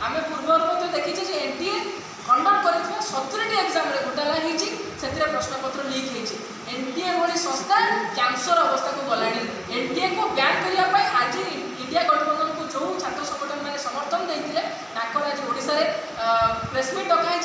आम पूर्व देखीचे NTA conduct कर 70टी एग्जाम घोटाला होती प्रश्नपत्र लीक होती। एनटीए भली संस्था कैंसर अवस्था को गलानी। एनटीए को बैन करने आज इंडिया गठबंधन को जो छात्र संगठन मैंने समर्थन देते आज ओडिशा रे प्रेसमिट डकाई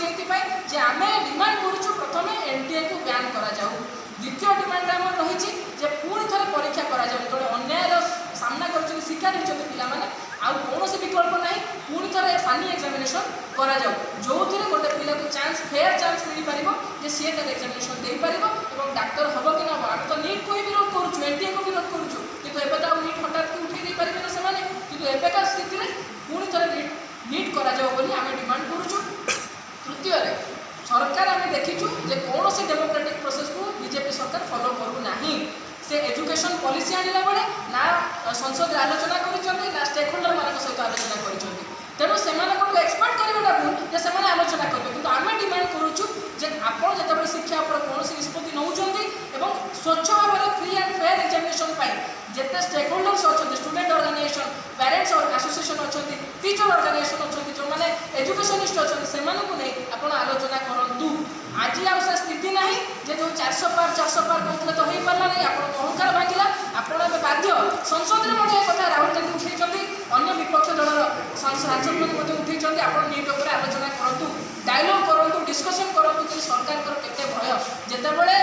जे आम डिमांड करूँ प्रथम एनटीए को बैन करा जाऊ। द्वितीय डिमांड आम रही पुणी थे परीक्षा करा जो अन्याय सामना कर शिकार होती पिलाने आउ कौन विकल्प ना पुणी थे सानी एग्जामिनेशन करा जाऊ जो थे गोटे पिला को चांस फेयर चांस मिल पार जे सी तार एग्जामिनेशन दे पार और डाक्तर हम कि ना आम तो नीट को ही विरोध करूँ एनटीए को विरोध करूँ कि एवं नीट हठात की उठे पारे ना से कि एवेका स्थित में पुणी थे नीट करा जाऊ बोली आम डिमांड करूँ। तृतीय सरकार आम देखीचु जे कौन से डेमोक्रेटिक प्रोसेस को बीजेपी सरकार फॉलो करूना से एजुकेशन पॉलिसी आनिला बेले ना संसद आलोचना करिसेंती ना स्टेक होल्डर मान सहित आलोचना करिसेंती तेणु से एक्सपेक्ट करवाटा भूल जे से आलोचना करेंगे किंतु आम डिमांड करूँ जे आपड़ जो शिक्षा पर कौन निष्पत्ति नौकरी और स्वच्छ भाव में फ्री एंड फेयर एग्जामिनेशन जिते स्टेक होल्डर्स अच्छा स्टूडेंट ऑर्गेनाइजेशन पेरेंट्स एसोसिएशन अच्छा टीचर ऑर्गेनाइजेशन अच्छा जो मैंने एजुकेशनिस्ट अच्छा से आप आलोचना करूँ। आज आ स्थिति ना जे जो 400 पार कहते तो हो पारा नहीं आप अहंकार भांगला आपड़ बाध्य संसद में कथा राहुल गांधी उठे अन्य विपक्ष दलर सांसद मैंने उठे आप नीट उपर आलोचना करूँ डायलॉग करूँ डिस्कसन करूँ कि सरकार केते भय जितेबले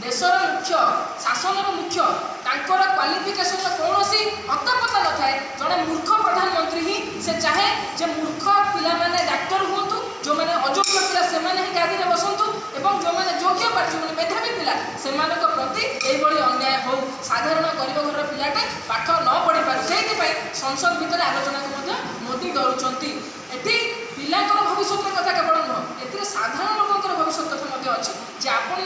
देशर मुख्य शासन मुख्य तांकर क्वालिफिकेशन कौन अतपता न थाए जड़े मूर्ख प्रधानमंत्री ही से चाहे जे मूर्ख पिला माने डाक्तर हूँ जो मैंने अयोग्य पिला से गादी में बसतु और जो मैंने योग्य पार्टी मैंने मेधावी पिला से प्रति यही अन्याय हो साधारण गरीब घर पिलाटे पाठ न पढ़ी पार से संसद भितर आलोचना को मोदी डरुंच एटी पिलांर भविष्य कथा केवल नुह ए साधारण लोक भविष्य कथा अच्छी जे आप